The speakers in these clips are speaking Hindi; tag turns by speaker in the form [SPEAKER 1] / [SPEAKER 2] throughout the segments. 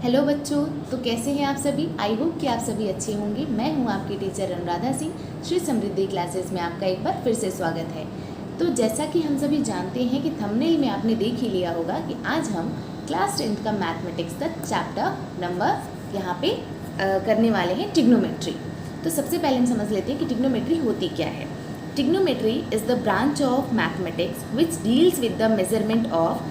[SPEAKER 1] हेलो बच्चों, तो कैसे हैं आप सभी। आई होप कि आप सभी अच्छे होंगे। मैं हूं आपकी टीचर अनुराधा सिंह। श्री समृद्धि क्लासेस में आपका एक बार फिर से स्वागत है। तो जैसा कि हम सभी जानते हैं कि थंबनेल में आपने देख ही लिया होगा कि आज हम क्लास 10th का मैथमेटिक्स का चैप्टर नंबर यहाँ पे करने वाले हैं ट्रिग्नोमेट्री। तो सबसे पहले हम समझ लेते हैं कि ट्रिग्नोमेट्री होती क्या है। Trigonometry is the branch of mathematics which deals with the measurement of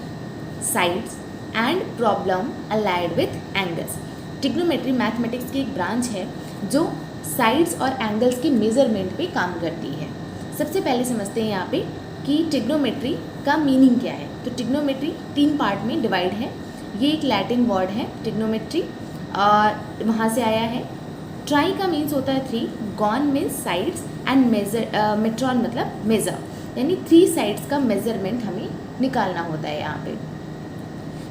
[SPEAKER 1] sides and problem allied with angles. Trigonometry mathematics की एक ब्रांच है जो साइड्स और एंगल्स के मेजरमेंट पे काम करती है। सबसे पहले समझते हैं यहाँ पे कि ट्रिग्नोमेट्री का मीनिंग क्या है। तो ट्रिग्नोमेट्री 3 पार्ट में डिवाइड है। ये एक लैटिन वर्ड है ट्रिग्नोमेट्री और वहाँ से आया है। ट्राई का मीन्स होता है 3, गॉन मीन्स साइड्स एंड मेट्रॉन मतलब मेज़र, यानी 3 साइड्स का मेजरमेंट हमें निकालना होता है यहाँ पे।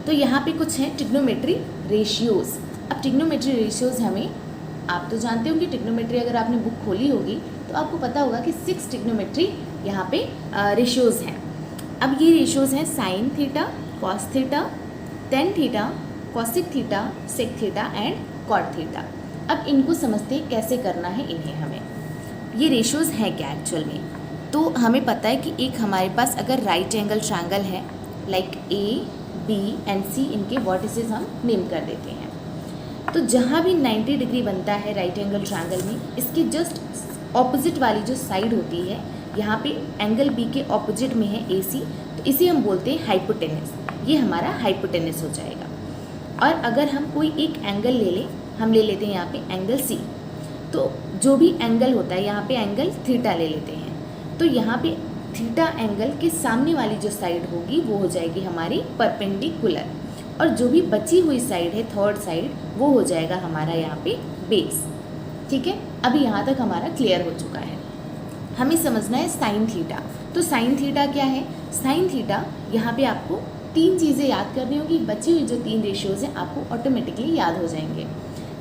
[SPEAKER 1] तो यहाँ पे कुछ है ट्रिग्नोमेट्री रेशियोज़। अब ट्रिग्नोमेट्री रेशियोज़ हमें, आप तो जानते हो कि ट्रिग्नोमेट्री अगर आपने बुक खोली होगी तो आपको पता होगा कि 6 ट्रिग्नोमेट्री यहाँ पे रेशियोज़ हैं। अब ये रेशियोज़ हैं sine theta, cos theta, tan theta, cosec theta, sec theta and cot theta. अब इनको समझते हैं कैसे करना है इन्हें हमें। ये रेशियोज़ हैं क्या एक्चुअल में। तो हमें पता है कि एक हमारे पास अगर राइट एंगल ट्रायंगल है, लाइक ए बी एंड सी, इनके वर्टिसेस हम नेम कर देते हैं। तो जहाँ भी 90 डिग्री बनता है राइट एंगल ट्रायंगल में, इसकी जस्ट ऑपोजिट वाली जो साइड होती है, यहाँ पे एंगल बी के ऑपोजिट में है ए सी, तो इसे हम बोलते हैं हाइपोटेनस। ये हमारा हाइपोटेनस हो जाएगा। और अगर हम कोई एक एंगल ले लें, हम ले लेते हैं यहाँ पे एंगल सी, तो जो भी एंगल होता है यहाँ पे एंगल थीटा ले लेते हैं। तो यहाँ पे थीटा एंगल के सामने वाली जो साइड होगी वो हो जाएगी हमारी परपेंडिकुलर, और जो भी बची हुई साइड है थर्ड साइड, वो हो जाएगा हमारा यहाँ पे बेस। ठीक है, अभी यहाँ तक हमारा क्लियर हो चुका है। हमें समझना है साइन थीटा। तो साइन थीटा क्या है। साइन थीटा, यहाँ पे आपको 3 चीज़ें याद करनी होगी। बची हुई जो 3 रेशियोज़ हैं आपको ऑटोमेटिकली याद हो जाएंगे।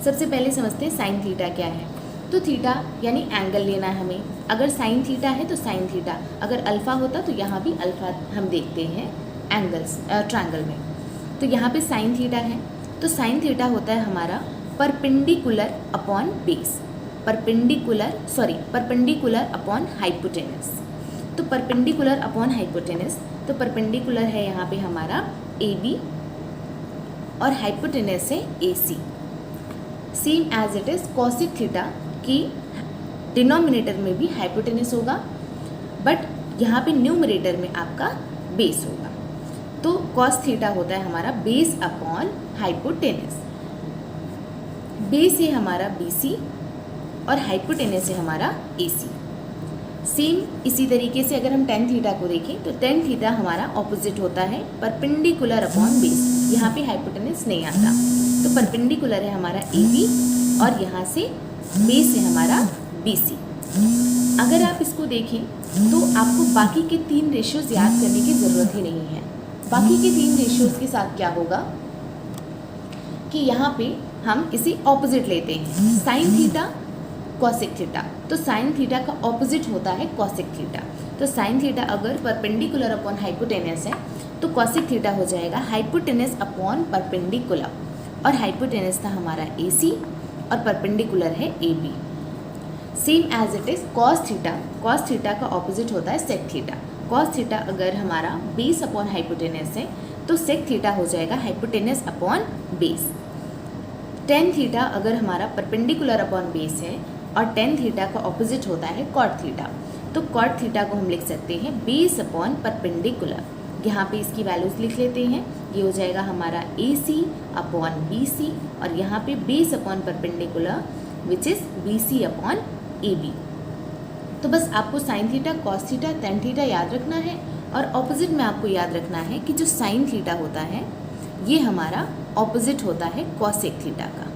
[SPEAKER 1] सबसे पहले समझते हैं साइन थीटा क्या है। तो थीटा यानी एंगल लेना है हमें। अगर साइन थीटा है तो साइन थीटा, अगर अल्फ़ा होता तो यहाँ भी अल्फ़ा हम देखते हैं एंगल्स ट्रायंगल में। तो यहाँ पे साइन थीटा है, तो साइन थीटा होता है हमारा perpendicular upon base, perpendicular upon hypotenuse. तो परपेंडिकुलर अपॉन हाइपोटेनस, तो परपेंडिकुलर है यहाँ पे हमारा ए बी और हाइपोटेनस है A C. Same as it is cos theta की डिनोमिनेटर में भी हाइपोटेनस होगा, बट यहाँ पे न्यूमरेटर में आपका बेस होगा। तो कॉस थीटा होता है हमारा बेस अपॉन हाइपोटेनस। बेस है हमारा BC और हाइपोटेनस है हमारा AC। सेम इसी तरीके से अगर हम टेन थीटा को देखें तो टेन थीटा हमारा ऑपोजिट होता है परपेंडिकुलर अपॉन बेस। यहाँ पे हाइपोटेनस नहीं आता, तो परपेंडिकुलर है हमारा AB और यहाँ से बेस है हमारा BC। अगर आप इसको देखें तो आपको बाकी के 3 रेशियोज़ याद करने की ज़रूरत ही नहीं है। बाकी के 3 रेशियोज़ के साथ क्या होगा कि यहाँ पे हम इसे ऑपोजिट लेते हैं, साइन थीटा कॉसिक थीटा। तो साइन थीटा का ऑपोजिट होता है कॉसिक थीटा। तो साइन थीटा अगर परपेंडिकुलर अपॉन हाइपोटेनस है तो कॉसिक थीटा हो जाएगा हाइपोटेनस अपॉन परपेंडिकुलर, और हाइपोटेनस था हमारा AC और परपेंडिकुलर है AB। Same as it is cos theta का ऑपोजिट होता है सेक थीटा। कॉस थीटा अगर हमारा बेस अपॉन हाइपोटेनस है तो सेक थीटा हो जाएगा hypotenuse upon base. Tan theta अगर हमारा परपेंडिकुलर अपॉन बेस है और टेन थीटा का ऑपोजिट होता है कॉट थीटा, तो कॉट थीटा को हम लिख सकते हैं बेस अपॉन परपेंडिकुलर। यहाँ पे इसकी वैल्यूज़ लिख लेते हैं। ये हो जाएगा हमारा AC अपॉन BC, और यहाँ पे base upon perpendicular which is BC upon AB। तो बस आपको sign theta, cos theta, tan theta याद रखना है, और ऑपोजिट में आपको याद रखना है कि जो साइन थीटा होता है ये हमारा ऑपोजिट होता है कॉसेक थीटा का,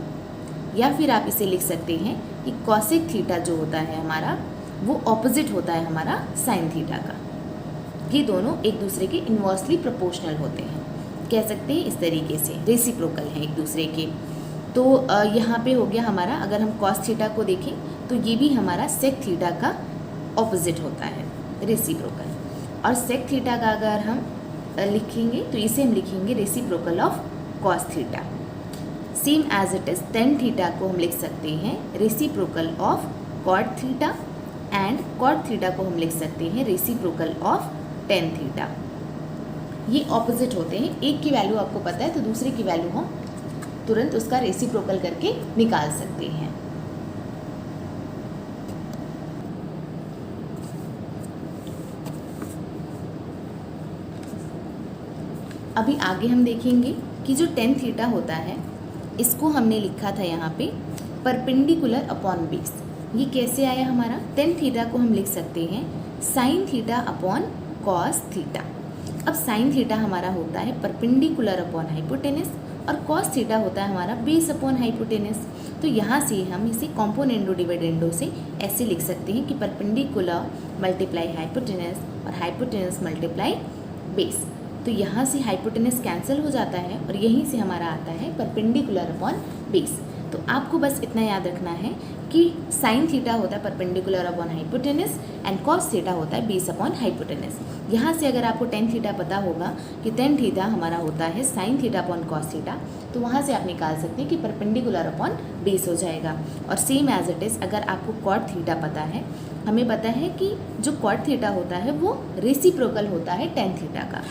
[SPEAKER 1] या फिर आप इसे लिख सकते हैं कि कॉसेक थीटा जो होता है हमारा वो ऑपोजिट होता है हमारा साइन थीटा का। ये दोनों एक दूसरे के इन्वर्सली प्रोपोर्शनल होते हैं, कह सकते हैं इस तरीके से, रेसिप्रोकल हैं एक दूसरे के। तो यहाँ पे हो गया हमारा, अगर हम कॉस थीटा को देखें तो ये भी हमारा सेक थीटा का ऑपोजिट होता है, रेसिप्रोकल। और सेक थीटा का अगर हम लिखेंगे तो इसे हम लिखेंगे reciprocal of cos theta. Same as it is tan theta को हम लिख सकते हैं reciprocal of cot theta, and cot theta को हम लिख सकते हैं रेसिप्रोकल ऑफ टेन थीटा। ये ऑपोजिट होते हैं, एक की वैल्यू आपको पता है तो दूसरे की वैल्यू हम तुरंत उसका रेसिप्रोकल करके निकाल सकते हैं। अभी आगे हम देखेंगे कि जो टेन थीटा होता है इसको हमने लिखा था यहाँ पे परपेंडिकुलर अपॉन बेस। ये कैसे आया हमारा? टेन थीटा को हम लिख सकते हैं sine theta upon cos theta. अब साइन थीटा हमारा होता है परपेंडिकुलर अपॉन हाइपोटेनस और कॉस थीटा होता है हमारा बेस अपॉन हाइपोटेनस। तो यहाँ से हम इसे कॉम्पोनेंडो डिविडेंडो से ऐसे लिख सकते हैं कि परपेंडिकुलर मल्टीप्लाई हाइपोटेनस और हाइपोटेनस मल्टीप्लाई बेस। तो यहाँ से हाइपोटेनस कैंसिल हो जाता है और यहीं से हमारा आता है परपेंडिकुलर अपॉन बेस। तो आपको बस इतना याद रखना है कि साइन थीटा होता है perpendicular upon hypotenuse and cos theta होता है बेस अपॉन हाइपोटेनस। यहाँ से अगर आपको टेन थीटा पता होगा कि टेन थीटा हमारा होता है sine theta upon cos theta, तो वहाँ से आप निकाल सकते हैं कि परपेंडिकुलर अपॉन बेस हो जाएगा। और सेम एज इट इज़ अगर आपको कॉट थीटा पता है, हमें पता है कि जो कॉट थीटा होता है वो रेसिप्रोकल होता है टेन थीटा का।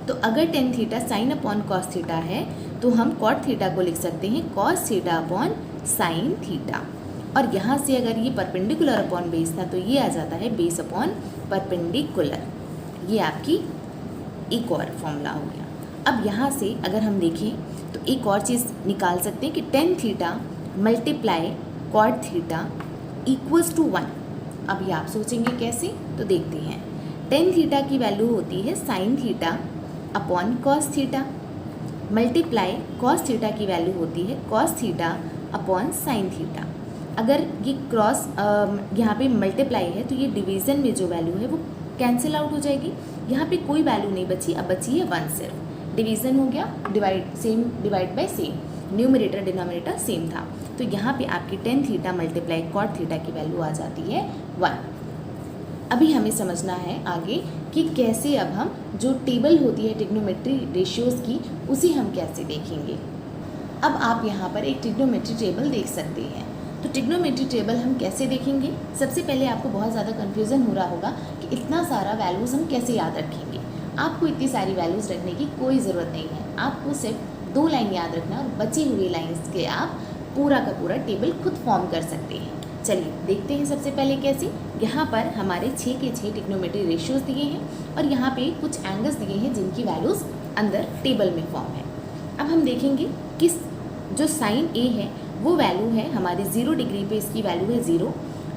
[SPEAKER 1] तो अगर tan theta sine upon cos theta है तो हम कॉट थीटा को लिख सकते हैं cos theta upon sine theta. और यहाँ से अगर ये परपेंडिकुलर अपॉन बेस था तो ये आ जाता है बेस अपॉन परपेंडिकुलर। ये आपकी एक और फॉर्मूला हो गया। अब यहाँ से अगर हम देखें तो एक और चीज़ निकाल सकते हैं कि tan theta multiply cot theta equals to 1। अभी आप सोचेंगे कैसे, तो देखते हैं। टेन थीटा की वैल्यू होती है sine theta upon cos theta, multiply cos theta की वैल्यू होती है cos theta upon sine theta. अगर ये क्रॉस यहाँ पे मल्टीप्लाई है तो ये डिवीज़न में जो वैल्यू है वो कैंसिल आउट हो जाएगी। यहाँ पे कोई वैल्यू नहीं बची, अब बची है 1 सिर्फ। डिवीज़न हो गया, divide by same, numerator denominator same था। तो यहाँ पे आपकी tan theta multiply cot theta की वैल्यू आ जाती है 1। अभी हमें समझना है आगे कि कैसे अब हम जो टेबल होती है ट्रिग्नोमेट्री रेशियोज़ की, उसे हम कैसे देखेंगे। अब आप यहाँ पर एक ट्रिग्नोमेट्री टेबल देख सकते हैं। तो ट्रिग्नोमेट्री टेबल हम कैसे देखेंगे? सबसे पहले आपको बहुत ज़्यादा कन्फ्यूज़न हो रहा होगा कि इतना सारा वैल्यूज़ हम कैसे याद रखेंगे। आपको इतनी सारी वैल्यूज़ रखने की कोई ज़रूरत नहीं है। आपको सिर्फ 2 लाइन याद रखना और बची हुई लाइन्स के आप पूरा का पूरा टेबल खुद फॉर्म कर सकते हैं। चलिए देखते हैं सबसे पहले कैसे। यहाँ पर हमारे 6 के 6 ट्रिग्नोमेट्री रेशियोज़ दिए हैं और यहाँ पे कुछ एंगल्स दिए हैं जिनकी वैल्यूज़ अंदर टेबल में फॉर्म है। अब हम देखेंगे कि जो साइन ए है वो वैल्यू है हमारे 0 डिग्री पे इसकी वैल्यू है 0,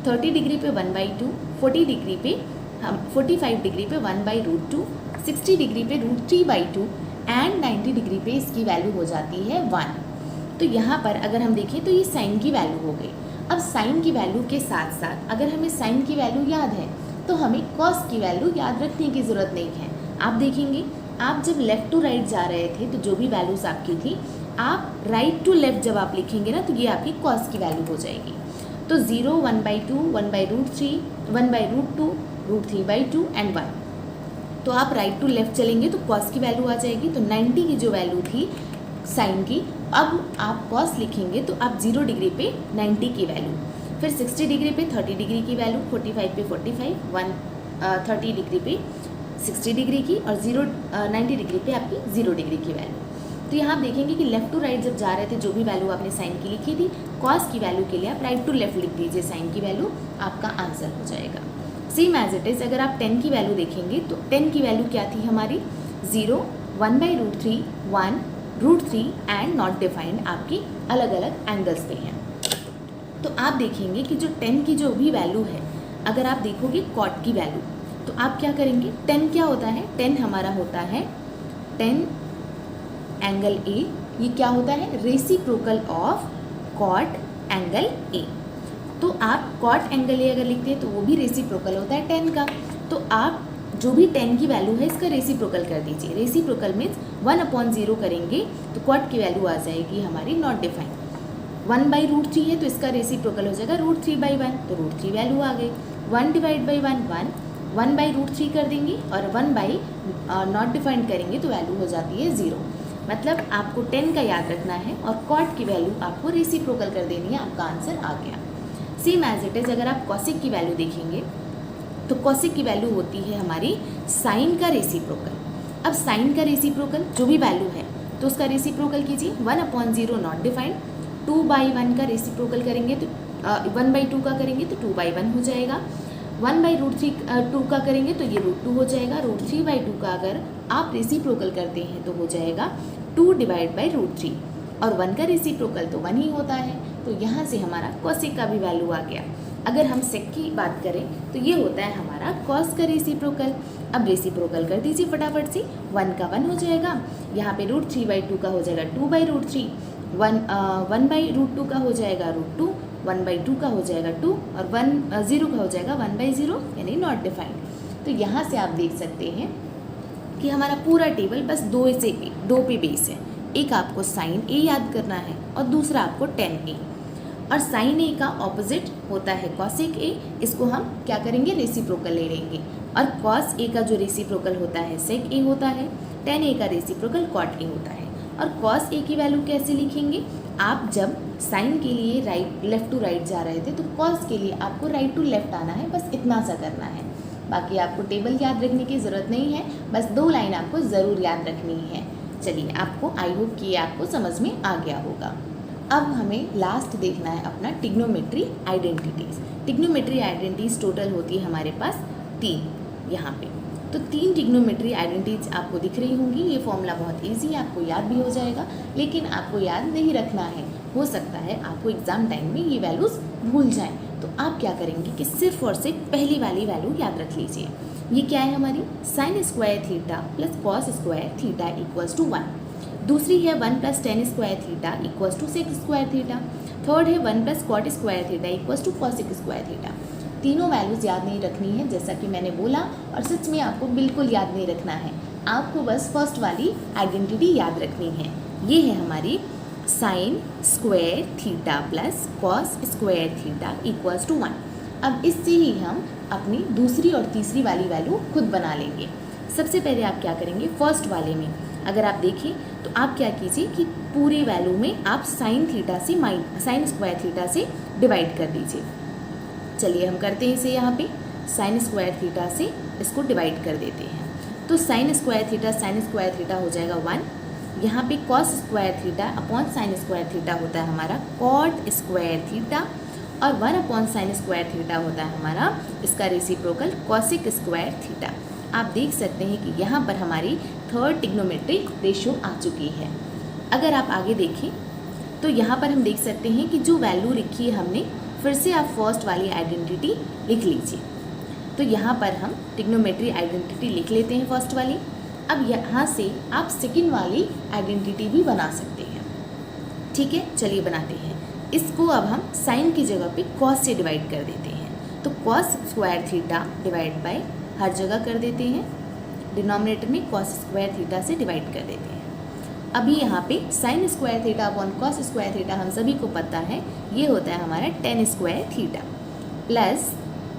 [SPEAKER 1] 30 डिग्री पे 1/2, 40 डिग्री पे 45 डिग्री पे 1/√2, 60 डिग्री पे √3/2 एंड 90 डिग्री पे इसकी वैल्यू हो जाती है 1। तो यहाँ पर अगर हम देखें तो ये साइन की वैल्यू हो गई। अब साइन की वैल्यू के साथ साथ अगर हमें साइन की वैल्यू याद है तो हमें कॉस की वैल्यू याद रखने की ज़रूरत नहीं है। आप देखेंगे आप जब लेफ़्ट टू राइट जा रहे थे तो जो भी वैल्यूज़ आपकी थी, आप राइट टू लेफ़्ट जब आप लिखेंगे ना तो ये आपकी कॉस की वैल्यू हो जाएगी। तो 0, 1/2, 1/√3, 1/√2, √3/2 एंड 1। तो आप राइट टू लेफ़्ट चलेंगे तो कॉस की वैल्यू आ जाएगी। तो 90 की जो वैल्यू थी साइन की, अब आप कॉस लिखेंगे तो आप 0 डिग्री पे 90 की वैल्यू, फिर 60 डिग्री पे 30 डिग्री की वैल्यू, 45 पे 45, 30 डिग्री पे 60 डिग्री की और 90 डिग्री पे आपकी 0 डिग्री की वैल्यू। तो यहाँ आप देखेंगे कि लेफ़्ट टू राइट जब जा रहे थे जो भी वैल्यू आपने साइन की लिखी थी, कॉस की वैल्यू के लिए आप राइट टू लेफ़्ट लिख दीजिए, साइन की वैल्यू आपका आंसर हो जाएगा। सेम एज इट इज़ अगर आप 10 की वैल्यू देखेंगे तो 10 की वैल्यू क्या थी हमारी? 0, 1/√3, 1, √3 एंड नॉट डिफाइंड आपकी अलग अलग एंगल्स पे हैं। तो आप देखेंगे कि जो 10 की जो भी वैल्यू है, अगर आप देखोगे कॉट की वैल्यू तो आप क्या करेंगे? 10 क्या होता है? 10 हमारा होता है 10 एंगल ए। ये क्या होता है? Reciprocal of cot angle A. तो आप कॉट एंगल ए अगर लिखते हैं तो वो भी रेसिप्रोकल होता है 10 का। तो आप जो भी 10 की वैल्यू है इसका रेसिप्रोकल कर दीजिए। रेसिप्रोकल मीन्स 1/0 करेंगे तो कॉट की वैल्यू आ जाएगी हमारी नॉट डिफाइंड। 1/√3 है तो इसका रेसिप्रोकल हो जाएगा √3/1, तो √3 वैल्यू आ गई। 1/1, 1/√3 कर देंगे और 1 बाई नॉट डिफाइंड करेंगे तो वैल्यू हो जाती है 0। मतलब आपको 10 का याद रखना है और कॉट की वैल्यू आपको रेसिप्रोकल कर देनी है, आपका आंसर आ गया। सेम एज इट इज़ अगर आप कॉसिक की वैल्यू देखेंगे तो कॉसिक की वैल्यू होती है हमारी साइन का रेसिप्रोकल। अब साइन का रेसिप्रोकल जो भी वैल्यू है तो उसका रेसिप्रोकल कीजिए, 1/0 नॉट डिफाइंड, 2/1 का रेसिप्रोकल करेंगे तो 1/2 का करेंगे तो 2/1 हो जाएगा, 1/√3 का करेंगे तो ये √2 हो जाएगा, √3/2 का अगर आप रेसिप्रोकल करते हैं तो हो जाएगा 2/√3 और 1 का रेसिप्रोकल तो 1 ही होता है। तो यहाँ से हमारा कॉसिक का भी वैल्यू आ गया। अगर हम सेक की बात करें तो ये होता है हमारा कॉस का रेसिप्रोकल। अब रेसिप्रोकल कर दीजिए फटाफट से, 1 का 1 हो जाएगा, यहाँ पे √3/2 का हो जाएगा 2/√3, 1/√2 का हो जाएगा √2, 1/2 का हो जाएगा 2 और 0 का हो जाएगा 1/0 यानी नॉट डिफाइंड। तो यहाँ से आप देख सकते हैं कि हमारा पूरा टेबल बस दो पे बेस है। एक आपको साइन ए याद करना है और दूसरा आपको tan ए, और साइन ए का ऑपोजिट होता है कॉसिक ए, इसको हम क्या करेंगे रेसिप्रोकल ले लेंगे, और कॉस ए का जो रेसिप्रोकल होता है सेक ए होता है, tan ए का रेसिप्रोकल कॉट ए होता है। और कॉस ए की वैल्यू कैसे लिखेंगे, आप जब साइन के लिए लेफ्ट टू राइट जा रहे थे तो कॉस के लिए आपको राइट टू लेफ्ट आना है, बस इतना सा करना है। बाकी आपको टेबल याद रखने की ज़रूरत नहीं है, बस 2 लाइन आपको ज़रूर याद रखनी है। चलिए, आपको आई होप कि आपको समझ में आ गया होगा। अब हमें लास्ट देखना है अपना trigonometry identities. Trigonometry identities total होती है हमारे पास 3 यहाँ पे। तो 3 ट्रिग्नोमेट्री आइडेंटिटीज आपको दिख रही होंगी। ये फॉर्मूला बहुत इजी है, आपको याद भी हो जाएगा, लेकिन आपको याद नहीं रखना है। हो सकता है आपको एग्जाम टाइम में ये वैल्यूज़ भूल जाएं, तो आप क्या करेंगे कि सिर्फ और सिर्फ पहली वाली वैल्यू याद रख लीजिए। ये क्या है हमारी, sin square theta plus cos square theta equals to 1। दूसरी है 1 + tan square theta equals to sec square theta. Third है 1 + cot square theta equals to cosec square theta. तीनों वैल्यूज़ याद नहीं रखनी है जैसा कि मैंने बोला, और सच में आपको बिल्कुल याद नहीं रखना है, आपको बस फर्स्ट वाली आइडेंटिटी याद रखनी है। ये है हमारी sin square theta plus cos square theta equals to 1। अब इससे ही हम अपनी दूसरी और तीसरी वाली वैल्यू खुद बना लेंगे। सबसे पहले आप क्या करेंगे, फर्स्ट वाले में अगर आप देखें तो आप क्या कीजिए कि पूरे वैल्यू में आप sin स्क्वायर थीटा से डिवाइड कर दीजिए। चलिए हम करते हैं इसे, यहाँ पे sin स्क्वायर थीटा से इसको डिवाइड कर देते हैं। तो sin स्क्वायर थीटा हो जाएगा 1। यहाँ पे cos square theta upon sin square theta होता है हमारा cot स्क्वायर थीटा, और 1/sin स्क्वायर थीटा होता है हमारा इसका रेसिप्रोकल cosic स्क्वायर थीटा। आप देख सकते हैं कि यहाँ पर हमारी थर्ड ट्रिग्नोमेट्रिक रेशियो आ चुकी है। अगर आप आगे देखें तो यहाँ पर हम देख सकते हैं कि जो वैल्यू लिखी है हमने, फिर से आप फर्स्ट वाली आइडेंटिटी लिख लीजिए। तो यहाँ पर हम ट्रिग्नोमेट्री आइडेंटिटी लिख लेते हैं फर्स्ट वाली। अब यहाँ से आप सेकंड वाली आइडेंटिटी भी बना सकते हैं। ठीक है, चलिए बनाते हैं। इसको अब हम साइन की जगह पे कॉस से डिवाइड कर देते हैं। तो cos square theta divide by हर जगह कर देते हैं, डिनोमिनेटर में कॉस स्क्वायर थीटा से डिवाइड कर देते हैं। अभी यहाँ पे sine square theta upon cos square theta हम सभी को पता है, ये होता है हमारा tan square theta plus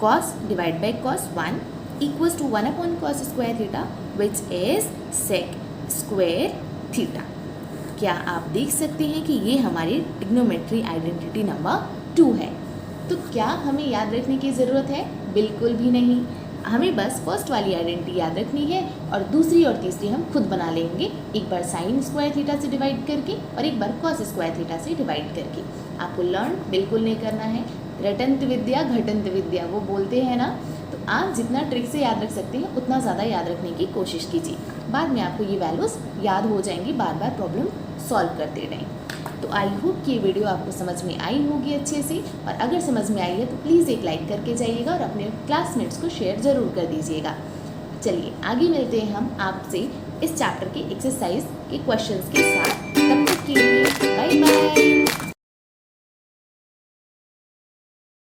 [SPEAKER 1] cos divide by cos 1 equals to 1/cos square theta which is sec square theta. क्या आप देख सकते हैं कि ये हमारी ट्रिग्नोमेट्री आइडेंटिटी नंबर 2 है। तो क्या हमें याद रखने की ज़रूरत है? बिल्कुल भी नहीं। हमें बस फर्स्ट वाली आइडेंटिटी याद रखनी है और दूसरी और तीसरी हम खुद बना लेंगे, एक बार साइन स्क्वायर थीटा से डिवाइड करके और एक बार कॉस स्क्वायर थीटा से डिवाइड करके। आपको लर्न बिल्कुल नहीं करना है, रटंत विद्या घटंत विद्या वो बोलते हैं ना, तो आप जितना ट्रिक से याद रख सकते हैं उतना ज़्यादा याद रखने की कोशिश कीजिए। बाद में आपको ये वैल्यूज़ याद हो जाएंगी बार बार प्रॉब्लम सॉल्व करते रहें। तो आई होप कि ये वीडियो आपको समझ में आई होगी अच्छे से, और अगर समझ में आई है तो प्लीज़ एक लाइक करके जाइएगा और अपने क्लासमेट्स को शेयर ज़रूर कर दीजिएगा। चलिए आगे मिलते हैं हम आपसे इस चैप्टर के एक्सरसाइज के क्वेश्चंस के साथ। तब तक के लिए बाय बाय।